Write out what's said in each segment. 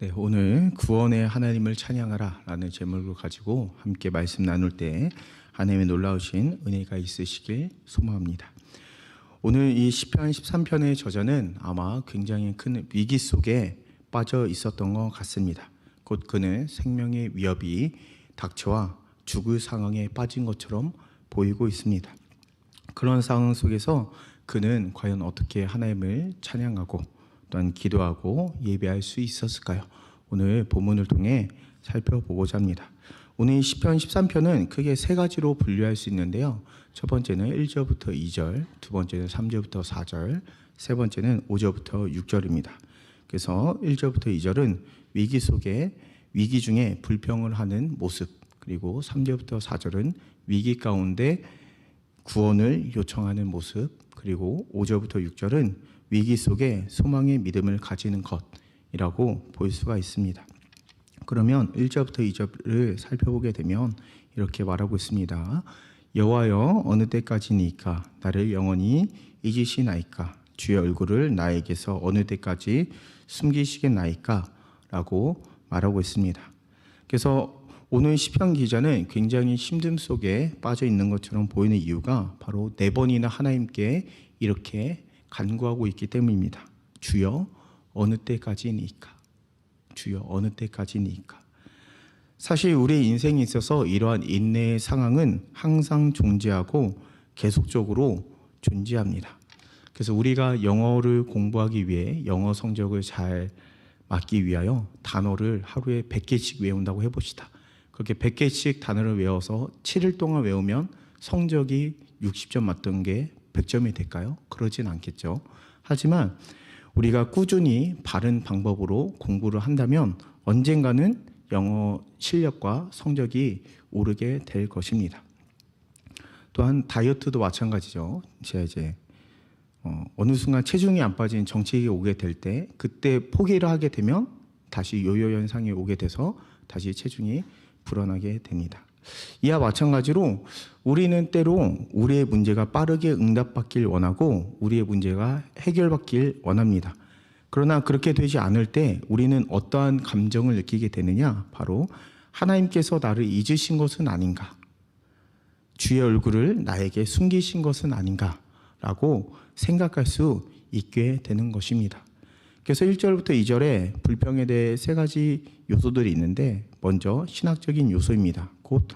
네, 오늘 구원의 하나님을 찬양하라 라는 제목을 가지고 함께 말씀 나눌 때 하나님의 놀라우신 은혜가 있으시길 소망합니다. 오늘 이 시편 13편의 저자는 아마 굉장히 큰 위기 속에 빠져 있었던 것 같습니다. 곧 그는 생명의 위협이 닥쳐와 죽을 상황에 빠진 것처럼 보이고 있습니다. 그런 상황 속에서 그는 과연 어떻게 하나님을 찬양하고 또한 기도하고 예배할 수 있었을까요? 오늘 본문을 통해 살펴보고자 합니다. 오늘 시편 13편은 크게 세 가지로 분류할 수 있는데요. 첫 번째는 1절부터 2절, 두 번째는 3절부터 4절, 세 번째는 5절부터 6절입니다. 그래서 1절부터 2절은 위기 속에 위기 중에 불평을 하는 모습, 그리고 3절부터 4절은 위기 가운데 구원을 요청하는 모습, 그리고 5절부터 6절은 위기 속에 소망의 믿음을 가지는 것이라고 볼 수가 있습니다. 그러면 1절부터 2절을 살펴보게 되면 이렇게 말하고 있습니다. 여호와여 어느 때까지니까 나를 영원히 잊으시나이까 주의 얼굴을 나에게서 어느 때까지 숨기시겠나이까 라고 말하고 있습니다. 그래서 오늘 시편 기자는 굉장히 힘듦 속에 빠져 있는 것처럼 보이는 이유가 바로 4번이나 하나님께 이렇게 간구하고 있기 때문입니다. 주여 어느 때까지니까, 주여 어느 때까지니까. 사실 우리의 인생에 있어서 이러한 인내의 상황은 항상 존재하고 계속적으로 존재합니다. 그래서 우리가 영어를 공부하기 위해 영어 성적을 잘 맞기 위하여 단어를 하루에 100개씩 외운다고 해봅시다. 그렇게 100개씩 단어를 외워서 7일 동안 외우면 성적이 60점 맞던 게 100점이 될까요? 그러진 않겠죠. 하지만 우리가 꾸준히 바른 방법으로 공부를 한다면 언젠가는 영어 실력과 성적이 오르게 될 것입니다. 또한 다이어트도 마찬가지죠. 제가 이제 어느 순간 체중이 안 빠진 정체기가 오게 될 때 그때 포기를 하게 되면 다시 요요 현상이 오게 돼서 다시 체중이 불어나게 됩니다. 이와 마찬가지로 우리는 때로 우리의 문제가 빠르게 응답받길 원하고 우리의 문제가 해결받길 원합니다. 그러나 그렇게 되지 않을 때 우리는 어떠한 감정을 느끼게 되느냐? 바로 하나님께서 나를 잊으신 것은 아닌가? 주의 얼굴을 나에게 숨기신 것은 아닌가? 라고 생각할 수 있게 되는 것입니다. 그래서 1절부터 2절에 불평에 대해 세 가지 요소들이 있는데 먼저 신학적인 요소입니다. 곧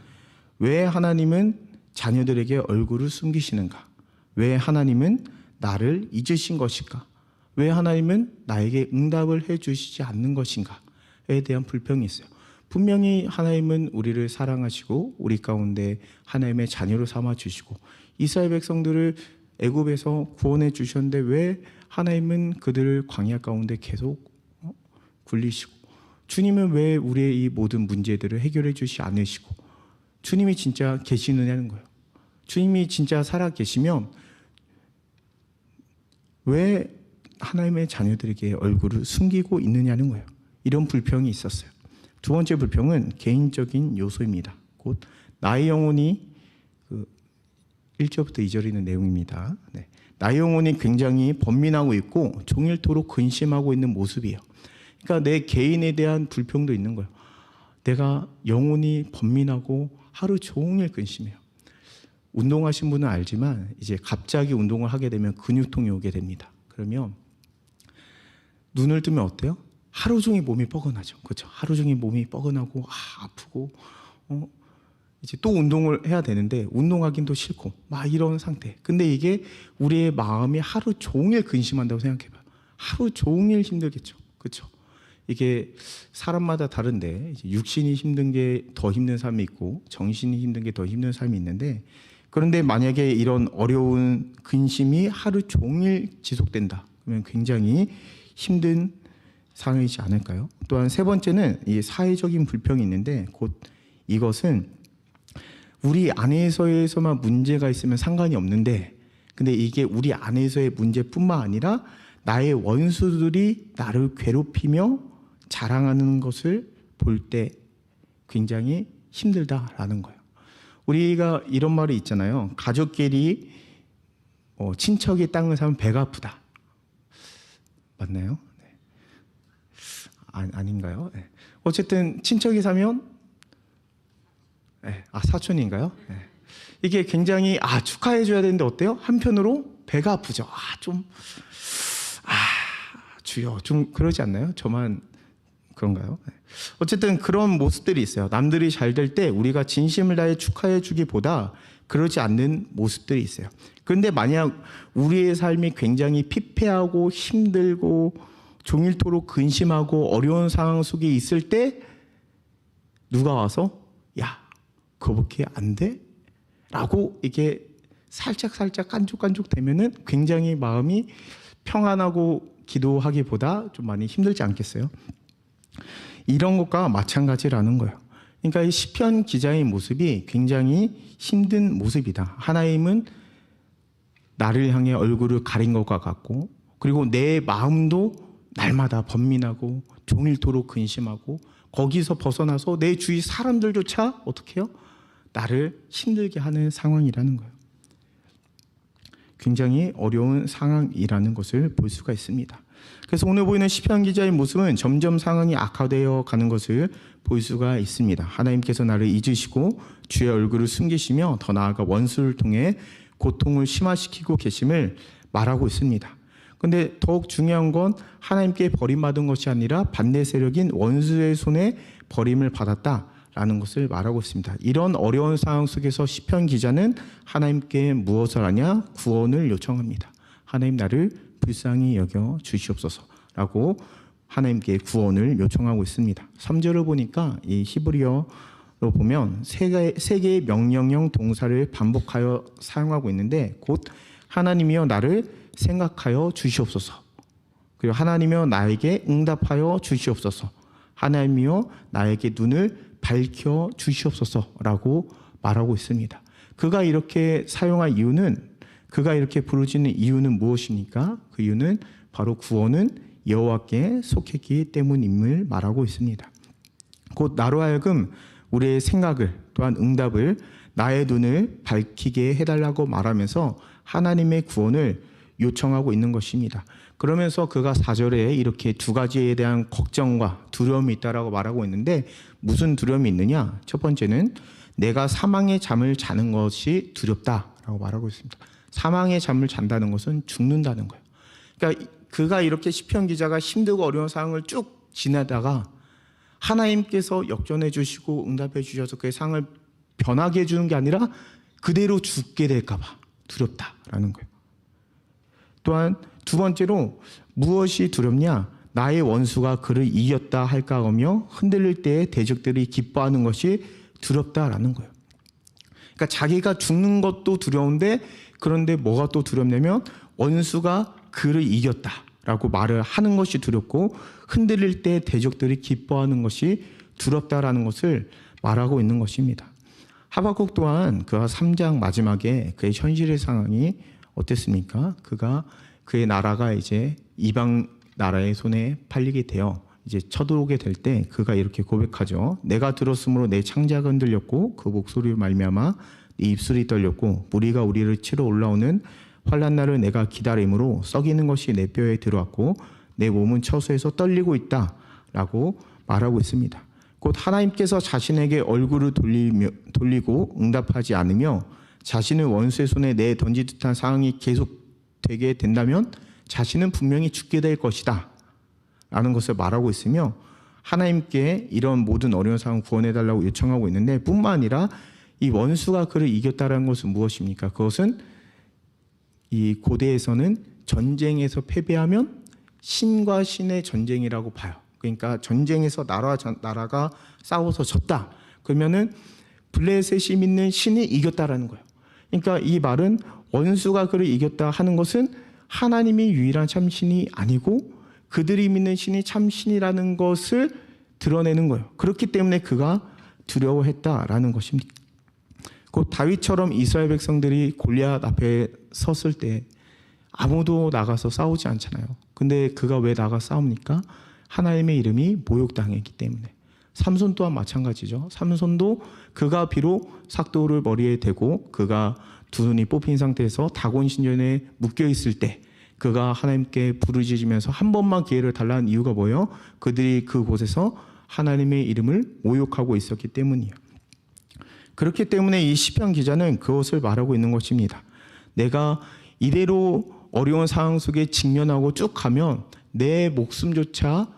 왜 하나님은 자녀들에게 얼굴을 숨기시는가? 왜 하나님은 나를 잊으신 것인가? 왜 하나님은 나에게 응답을 해주시지 않는 것인가에 대한 불평이 있어요. 분명히 하나님은 우리를 사랑하시고 우리 가운데 하나님의 자녀로 삼아주시고 이스라엘 백성들을 애굽에서 구원해 주셨는데 왜 하나님은 그들을 광야 가운데 계속 굴리시고 주님은 왜 우리의 이 모든 문제들을 해결해 주시지 않으시고 주님이 진짜 계시느냐는 거예요. 주님이 진짜 살아 계시면 왜 하나님의 자녀들에게 얼굴을 숨기고 있느냐는 거예요. 이런 불평이 있었어요. 두 번째 불평은 개인적인 요소입니다. 곧 나의 영혼이 1절부터 2절에 있는 내용입니다. 네. 나의 영혼이 굉장히 번민하고 있고 종일토록 근심하고 있는 모습이에요. 그러니까 내 개인에 대한 불평도 있는 거예요. 내가 영혼이 번민하고 하루 종일 근심해요. 운동하신 분은 알지만 이제 갑자기 운동을 하게 되면 근육통이 오게 됩니다. 그러면 눈을 뜨면 어때요? 하루 종일 몸이 뻐근하죠. 그렇죠? 하루 종일 몸이 뻐근하고 아프고 이제 또 운동을 해야 되는데 운동하긴 또 싫고 막 이런 상태. 근데 이게 우리의 마음이 하루 종일 근심한다고 생각해봐요. 하루 종일 힘들겠죠. 그렇죠? 이게 사람마다 다른데 이제 육신이 힘든 게 더 힘든 삶이 있고 정신이 힘든 게 더 힘든 삶이 있는데 그런데 만약에 이런 어려운 근심이 하루 종일 지속된다. 그러면 굉장히 힘든 상황이지 않을까요? 또한 세 번째는 이 사회적인 불평이 있는데 곧 이것은 우리 안에서만 문제가 있으면 상관이 없는데 근데 이게 우리 안에서의 문제뿐만 아니라 나의 원수들이 나를 괴롭히며 자랑하는 것을 볼 때 굉장히 힘들다라는 거예요. 우리가 이런 말이 있잖아요. 가족끼리 친척이 땅을 사면 배가 아프다. 맞나요? 네. 아닌가요? 네. 어쨌든 친척이 사면 사촌인가요? 네. 이게 굉장히 축하해 줘야 되는데 어때요? 한편으로 배가 아프죠. 주여 좀 그러지 않나요? 저만 그런가요? 네. 어쨌든 그런 모습들이 있어요. 남들이 잘 될 때 우리가 진심을 다해 축하해 주기보다 그러지 않는 모습들이 있어요. 그런데 만약 우리의 삶이 굉장히 피폐하고 힘들고 종일토록 근심하고 어려운 상황 속에 있을 때 누가 와서 야 그거밖에 안 돼? 라고 이게 살짝 깐족깐족 되면은 굉장히 마음이 평안하고 기도하기보다 좀 많이 힘들지 않겠어요? 이런 것과 마찬가지라는 거예요. 그러니까 이 시편 기자의 모습이 굉장히 힘든 모습이다. 하나님은 나를 향해 얼굴을 가린 것과 같고, 그리고 내 마음도 날마다 번민하고 종일토록 근심하고, 거기서 벗어나서 내 주위 사람들조차 어떻게 해요? 나를 힘들게 하는 상황이라는 거예요. 굉장히 어려운 상황이라는 것을 볼 수가 있습니다. 그래서 오늘 보이는 시편 기자의 모습은 점점 상황이 악화되어 가는 것을 볼 수가 있습니다. 하나님께서 나를 잊으시고 주의 얼굴을 숨기시며 더 나아가 원수를 통해 고통을 심화시키고 계심을 말하고 있습니다. 그런데 더욱 중요한 건 하나님께 버림받은 것이 아니라 반대 세력인 원수의 손에 버림을 받았다라는 것을 말하고 있습니다. 이런 어려운 상황 속에서 시편 기자는 하나님께 무엇을 하냐? 구원을 요청합니다. 하나님 나를 불쌍히 여겨 주시옵소서라고 하나님께 구원을 요청하고 있습니다. 3절을 보니까 이 히브리어로 보면 세 개의 명령형 동사를 반복하여 사용하고 있는데 곧 하나님이여 나를 생각하여 주시옵소서, 그리고 하나님이여 나에게 응답하여 주시옵소서, 하나님이여 나에게 눈을 밝혀 주시옵소서라고 말하고 있습니다. 그가 이렇게 사용한 이유는, 그가 이렇게 부르짖는 이유는 무엇입니까? 그 이유는 바로 구원은 여호와께 속했기 때문임을 말하고 있습니다. 곧 나로 하여금 우리의 생각을, 또한 응답을, 나의 눈을 밝히게 해달라고 말하면서 하나님의 구원을 요청하고 있는 것입니다. 그러면서 그가 4절에 이렇게 두 가지에 대한 걱정과 두려움이 있다라고 말하고 있는데, 무슨 두려움이 있느냐? 첫 번째는 내가 사망의 잠을 자는 것이 두렵다라고 말하고 있습니다. 사망의 잠을 잔다는 것은 죽는다는 거예요. 그러니까 그가 이렇게 시편 기자가 힘들고 어려운 상황을 쭉 지나다가 하나님께서 역전해 주시고 응답해 주셔서 그의 상을 변하게 해주는 게 아니라 그대로 죽게 될까 봐 두렵다라는 거예요. 또한 두 번째로 무엇이 두렵냐? 나의 원수가 그를 이겼다 할까 하며 흔들릴 때에 대적들이 기뻐하는 것이 두렵다라는 거예요. 그러니까 자기가 죽는 것도 두려운데, 그런데 뭐가 또 두렵냐면 원수가 그를 이겼다라고 말을 하는 것이 두렵고, 흔들릴 때 대적들이 기뻐하는 것이 두렵다라는 것을 말하고 있는 것입니다. 하박국 또한 그가 3장 마지막에 그의 현실의 상황이 어땠습니까? 그의 나라가 이제 이방 나라의 손에 팔리게 되어 이제 쳐들어오게 될 때 그가 이렇게 고백하죠. 내가 들었으므로 내 창자가 흔들렸고 그 목소리로 말미암아 네 입술이 떨렸고 무리가 우리를 치러 올라오는 환난 날을 내가 기다림으로 썩이는 것이 내 뼈에 들어왔고 내 몸은 처소에서 떨리고 있다라고 말하고 있습니다. 곧 하나님께서 자신에게 얼굴을 돌리고 응답하지 않으며 자신을 원수의 손에 내던질 듯한 상황이 계속되게 된다면 자신은 분명히 죽게 될 것이다 라는 것을 말하고 있으며, 하나님께 이런 모든 어려운 상황 구원해달라고 요청하고 있는데, 뿐만 아니라 이 원수가 그를 이겼다는 것은 무엇입니까? 그것은 이 고대에서는 전쟁에서 패배하면 신과 신의 전쟁이라고 봐요. 그러니까 전쟁에서 나라가 싸워서 졌다. 그러면은 블레셋이 믿는 신이 이겼다라는 거예요. 그러니까 이 말은 원수가 그를 이겼다 하는 것은 하나님이 유일한 참 신이 아니고 그들이 믿는 신이 참 신이라는 것을 드러내는 거예요. 그렇기 때문에 그가 두려워했다라는 것입니다. 곧 다윗처럼 이스라엘 백성들이 골리앗 앞에 섰을 때 아무도 나가서 싸우지 않잖아요. 근데 그가 왜 나가 싸웁니까? 하나님의 이름이 모욕당했기 때문에. 삼손 또한 마찬가지죠. 삼손도 그가 비록 삭도를 머리에 대고 그가 두 눈이 뽑힌 상태에서 다곤 신전에 묶여 있을 때 그가 하나님께 부르짖으면서 한 번만 기회를 달라는 이유가 뭐예요? 그들이 그곳에서 하나님의 이름을 모욕하고 있었기 때문이에요. 그렇기 때문에 이 시편 기자는 그것을 말하고 있는 것입니다. 내가 이대로 어려운 상황 속에 직면하고 쭉 가면 내 목숨조차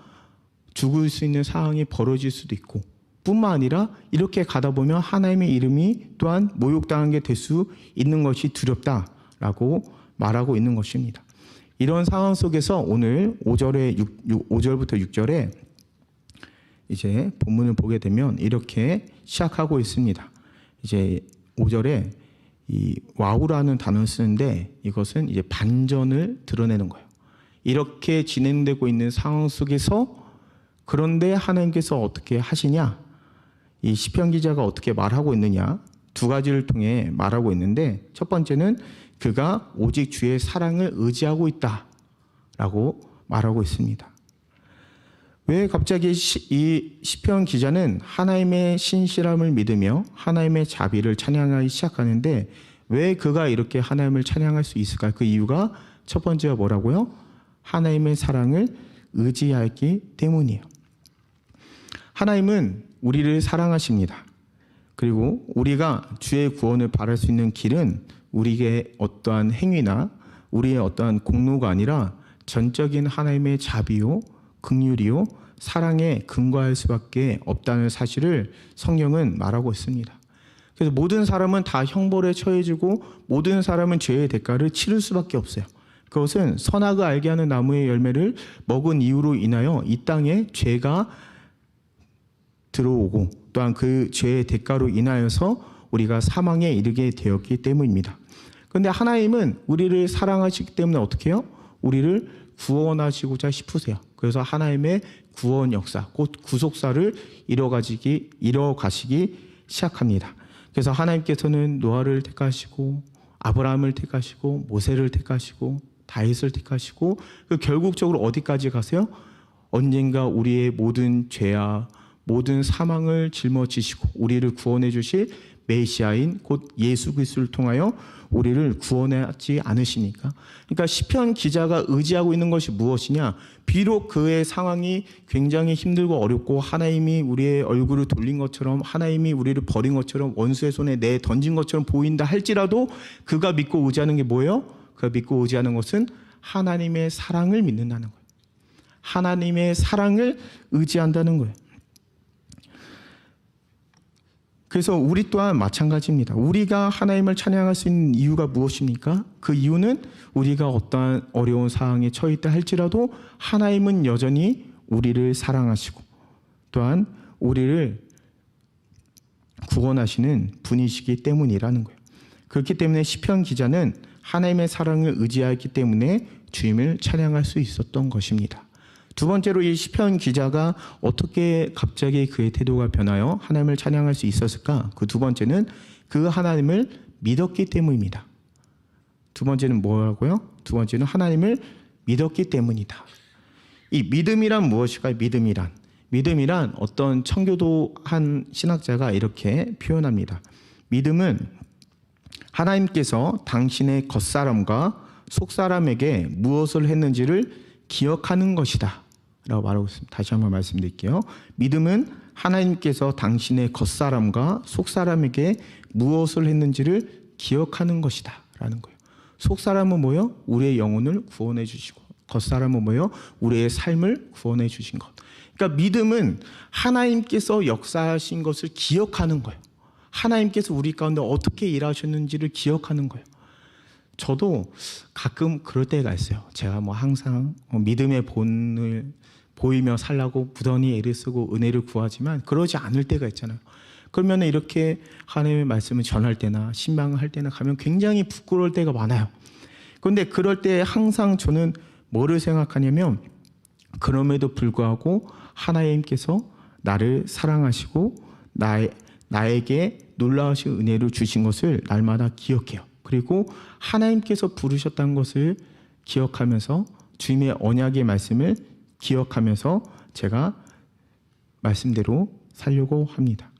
죽을 수 있는 상황이 벌어질 수도 있고, 뿐만 아니라 이렇게 가다 보면 하나님의 이름이 또한 모욕당한 게 될 수 있는 것이 두렵다라고 말하고 있는 것입니다. 이런 상황 속에서 오늘 5절부터 6절에 이제 본문을 보게 되면 이렇게 시작하고 있습니다. 이제 5절에 이 와우라는 단어를 쓰는데 이것은 이제 반전을 드러내는 거예요. 이렇게 진행되고 있는 상황 속에서 그런데 하나님께서 어떻게 하시냐? 이 시편 기자가 어떻게 말하고 있느냐? 두 가지를 통해 말하고 있는데, 첫 번째는 그가 오직 주의 사랑을 의지하고 있다라고 말하고 있습니다. 왜 갑자기 이 시편 기자는 하나님의 신실함을 믿으며 하나님의 자비를 찬양하기 시작하는데, 왜 그가 이렇게 하나님을 찬양할 수 있을까? 그 이유가 첫 번째가 뭐라고요? 하나님의 사랑을 의지하기 때문이에요. 하나님은 우리를 사랑하십니다. 그리고 우리가 주의 구원을 바랄 수 있는 길은 우리의 어떠한 행위나 우리의 어떠한 공로가 아니라 전적인 하나님의 자비요, 긍휼이요, 사랑에 근거할 수밖에 없다는 사실을 성경은 말하고 있습니다. 그래서 모든 사람은 다 형벌에 처해지고 모든 사람은 죄의 대가를 치를 수밖에 없어요. 그것은 선악을 알게 하는 나무의 열매를 먹은 이유로 인하여 이 땅에 죄가 들어오고 또한 그 죄의 대가로 인하여서 우리가 사망에 이르게 되었기 때문입니다. 그런데 하나님은 우리를 사랑하시기 때문에 어떻게 해요? 우리를 구원하시고자 싶으세요. 그래서 하나님의 구원 역사, 곧 구속사를 이뤄가시기 시작합니다. 그래서 하나님께서는 노아를 택하시고 아브라함을 택하시고 모세를 택하시고 다윗을 택하시고 결국적으로 어디까지 가세요? 언젠가 우리의 모든 죄와 모든 사망을 짊어지시고 우리를 구원해 주실 메시아인 곧 예수 그리스도를 통하여 우리를 구원하지 않으시니까. 그러니까 시편 기자가 의지하고 있는 것이 무엇이냐? 비록 그의 상황이 굉장히 힘들고 어렵고 하나님이 우리의 얼굴을 돌린 것처럼 하나님이 우리를 버린 것처럼 원수의 손에 내 던진 것처럼 보인다 할지라도 그가 믿고 의지하는 게 뭐예요? 그가 믿고 의지하는 것은 하나님의 사랑을 믿는다는 거예요. 하나님의 사랑을 의지한다는 거예요. 그래서 우리 또한 마찬가지입니다. 우리가 하나님을 찬양할 수 있는 이유가 무엇입니까? 그 이유는 우리가 어떠한 어려운 상황에 처해 있다 할지라도 하나님은 여전히 우리를 사랑하시고 또한 우리를 구원하시는 분이시기 때문이라는 거예요. 그렇기 때문에 시편 기자는 하나님의 사랑을 의지하기 때문에 주님을 찬양할 수 있었던 것입니다. 두 번째로 이 시편 기자가 어떻게 갑자기 그의 태도가 변하여 하나님을 찬양할 수 있었을까? 그 두 번째는 그 하나님을 믿었기 때문입니다. 두 번째는 뭐라고요? 두 번째는 하나님을 믿었기 때문이다. 이 믿음이란 무엇일까요? 믿음이란 어떤 청교도한 신학자가 이렇게 표현합니다. 믿음은 하나님께서 당신의 겉사람과 속사람에게 무엇을 했는지를 기억하는 것이다 라고 말하고 있습니다. 다시 한번 말씀드릴게요. 믿음은 하나님께서 당신의 겉사람과 속사람에게 무엇을 했는지를 기억하는 것이다 라는 거예요. 속사람은 뭐예요? 우리의 영혼을 구원해 주시고, 겉사람은 뭐예요? 우리의 삶을 구원해 주신 것. 그러니까 믿음은 하나님께서 역사하신 것을 기억하는 거예요. 하나님께서 우리 가운데 어떻게 일하셨는지를 기억하는 거예요. 저도 가끔 그럴 때가 있어요. 제가 항상 믿음의 본을 보이며 살라고 부단히 애를 쓰고 은혜를 구하지만 그러지 않을 때가 있잖아요. 그러면 이렇게 하나님의 말씀을 전할 때나 신방을 할 때나 가면 굉장히 부끄러울 때가 많아요. 그런데 그럴 때 항상 저는 뭐를 생각하냐면, 그럼에도 불구하고 하나님께서 나를 사랑하시고 나에게 놀라우신 은혜를 주신 것을 날마다 기억해요. 그리고 하나님께서 부르셨다는 것을 기억하면서 주님의 언약의 말씀을 기억하면서 제가 말씀대로 살려고 합니다.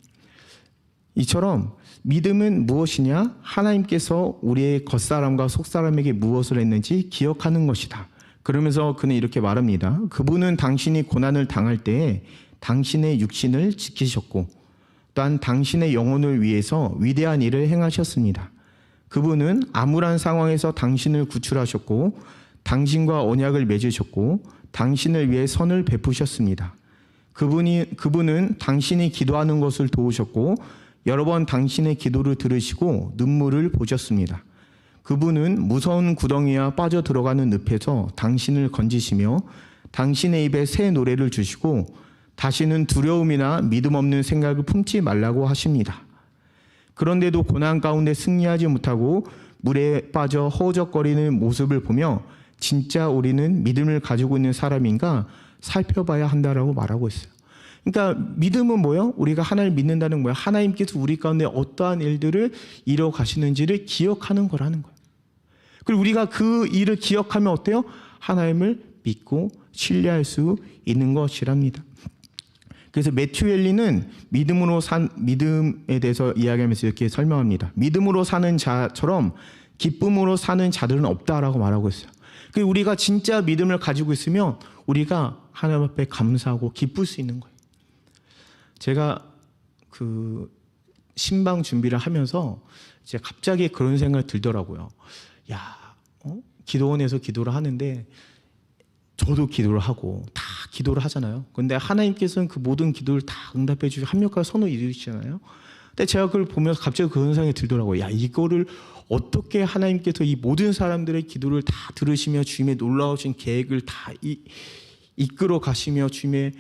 이처럼 믿음은 무엇이냐? 하나님께서 우리의 겉사람과 속사람에게 무엇을 했는지 기억하는 것이다. 그러면서 그는 이렇게 말합니다. 그분은 당신이 고난을 당할 때에 당신의 육신을 지키셨고 또한 당신의 영혼을 위해서 위대한 일을 행하셨습니다. 그분은 암울한 상황에서 당신을 구출하셨고 당신과 언약을 맺으셨고 당신을 위해 선을 베푸셨습니다. 그분은 당신이 기도하는 것을 도우셨고 여러 번 당신의 기도를 들으시고 눈물을 보셨습니다. 그분은 무서운 구덩이와 빠져 들어가는 늪에서 당신을 건지시며 당신의 입에 새 노래를 주시고 다시는 두려움이나 믿음 없는 생각을 품지 말라고 하십니다. 그런데도 고난 가운데 승리하지 못하고 물에 빠져 허우적거리는 모습을 보며 진짜 우리는 믿음을 가지고 있는 사람인가 살펴봐야 한다라고 말하고 있어요. 그러니까 믿음은 뭐예요? 우리가 하나님을 믿는다는 거예요. 하나님께서 우리 가운데 어떠한 일들을 이뤄 가시는지를 기억하는 거라는 거예요. 그리고 우리가 그 일을 기억하면 어때요? 하나님을 믿고 신뢰할 수 있는 것이랍니다. 그래서 매튜 헨리는 믿음에 대해서 이야기하면서 이렇게 설명합니다. 믿음으로 사는 자처럼 기쁨으로 사는 자들은 없다라고 말하고 있어요. 그리고 우리가 진짜 믿음을 가지고 있으면 우리가 하나님 앞에 감사하고 기쁠 수 있는 거예요. 제가 그 신방 준비를 하면서 이제 갑자기 그런 생각이 들더라고요. 기도원에서 기도를 하는데 저도 기도를 하고 다 기도를 하잖아요. 근데 하나님께서는 그 모든 기도를 다 응답해 주시고 합력과 선을 이루시잖아요. 근데 제가 그걸 보면서 갑자기 그런 생각이 들더라고요. 이거를 어떻게 하나님께서 이 모든 사람들의 기도를 다 들으시며 주님의 놀라우신 계획을 다 이끌어 가시며 주님의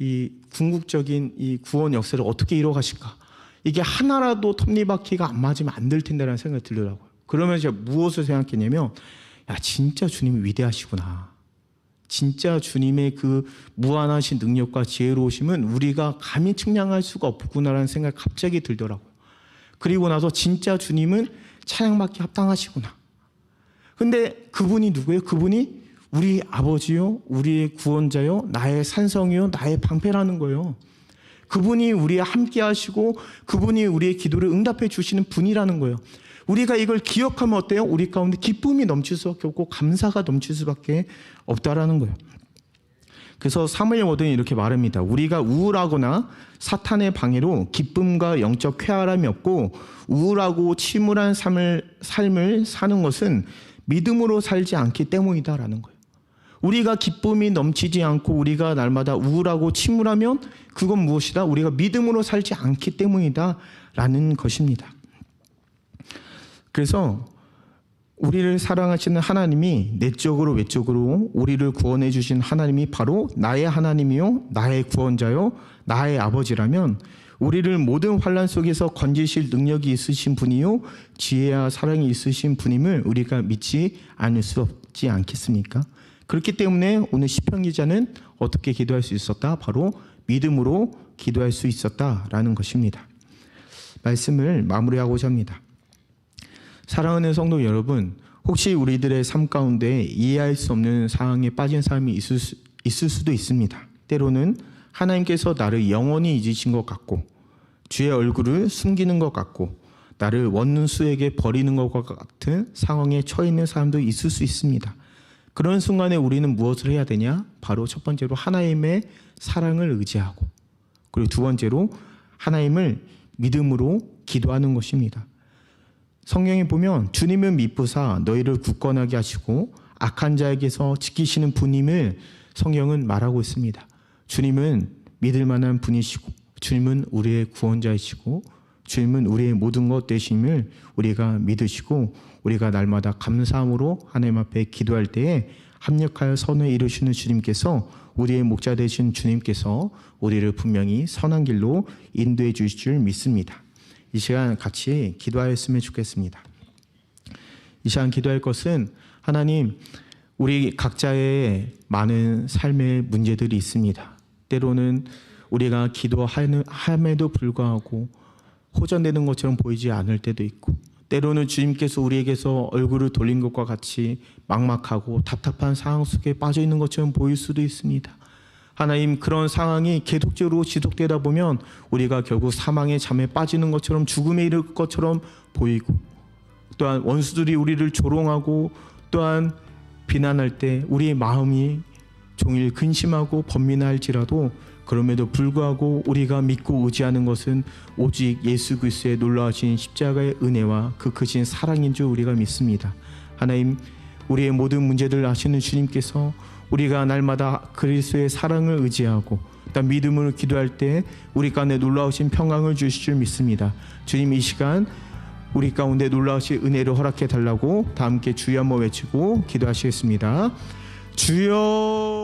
이 궁극적인 이 구원 역사를 어떻게 이뤄 가실까? 이게 하나라도 톱니바퀴가 안 맞으면 안 될 텐데라는 생각이 들더라고요. 그러면서 제가 무엇을 생각했냐면 진짜 주님이 위대하시구나. 진짜 주님의 그 무한하신 능력과 지혜로우심은 우리가 감히 측량할 수가 없구나라는 생각이 갑자기 들더라고요. 그리고 나서 진짜 주님은 찬양받기 합당하시구나. 근데 그분이 누구예요? 그분이 우리 아버지요, 우리의 구원자요, 나의 산성이요, 나의 방패라는 거예요. 그분이 우리와 함께 하시고 그분이 우리의 기도를 응답해 주시는 분이라는 거예요. 우리가 이걸 기억하면 어때요? 우리 가운데 기쁨이 넘칠 수밖에 없고 감사가 넘칠 수밖에 없다라는 거예요. 그래서 사무엘 워든이 이렇게 말합니다. 우리가 우울하거나 사탄의 방해로 기쁨과 영적 쾌활함이 없고 우울하고 침울한 삶을 사는 것은 믿음으로 살지 않기 때문이다라는 거예요. 우리가 기쁨이 넘치지 않고 우리가 날마다 우울하고 침울하면 그건 무엇이다? 우리가 믿음으로 살지 않기 때문이다라는 것입니다. 그래서 우리를 사랑하시는 하나님이 내적으로 외적으로 우리를 구원해 주신 하나님이 바로 나의 하나님이요, 나의 구원자요, 나의 아버지라면 우리를 모든 환난 속에서 건지실 능력이 있으신 분이요, 지혜와 사랑이 있으신 분임을 우리가 믿지 않을 수 없지 않겠습니까? 그렇기 때문에 오늘 시편 기자는 어떻게 기도할 수 있었다? 바로 믿음으로 기도할 수 있었다라는 것입니다. 말씀을 마무리하고자 합니다. 사랑하는 성도 여러분, 혹시 우리들의 삶 가운데 이해할 수 없는 상황에 빠진 사람이 있을 수도 있습니다. 때로는 하나님께서 나를 영원히 잊으신 것 같고 주의 얼굴을 숨기는 것 같고 나를 원수에게 버리는 것과 같은 상황에 처해 있는 사람도 있을 수 있습니다. 그런 순간에 우리는 무엇을 해야 되냐? 바로 첫 번째로 하나님의 사랑을 의지하고, 그리고 두 번째로 하나님을 믿음으로 기도하는 것입니다. 성경에 보면 주님은 미쁘사 너희를 굳건하게 하시고 악한 자에게서 지키시는 분임을 성경은 말하고 있습니다. 주님은 믿을 만한 분이시고 주님은 우리의 구원자이시고 주님은 우리의 모든 것 되심을 우리가 믿으시고 우리가 날마다 감사함으로 하나님 앞에 기도할 때에 합력하여 선을 이루시는 주님께서, 우리의 목자 되신 주님께서 우리를 분명히 선한 길로 인도해 주실 줄 믿습니다. 이 시간 같이 기도하였으면 좋겠습니다. 이 시간 기도할 것은, 하나님, 우리 각자의 많은 삶의 문제들이 있습니다. 때로는 우리가 기도함에도 불구하고 호전되는 것처럼 보이지 않을 때도 있고, 때로는 주님께서 우리에게서 얼굴을 돌린 것과 같이 막막하고 답답한 상황 속에 빠져 있는 것처럼 보일 수도 있습니다. 하나님, 그런 상황이 계속적으로 지속되다 보면 우리가 결국 사망의 잠에 빠지는 것처럼, 죽음에 이를 것처럼 보이고, 또한 원수들이 우리를 조롱하고 또한 비난할 때 우리의 마음이 종일 근심하고 번민할지라도, 그럼에도 불구하고 우리가 믿고 의지하는 것은 오직 예수 그리스도의 놀라우신 십자가의 은혜와 그 크신 사랑인 줄 우리가 믿습니다. 하나님, 우리의 모든 문제들을 아시는 주님께서 우리가 날마다 그리스도의 사랑을 의지하고 일단 믿음으로 기도할 때 우리 가운데 놀라우신 평강을 주실 줄 믿습니다. 주님, 이 시간 우리 가운데 놀라우신 은혜를 허락해 달라고 다 함께 주여 한번 외치고 기도하시겠습니다. 주여.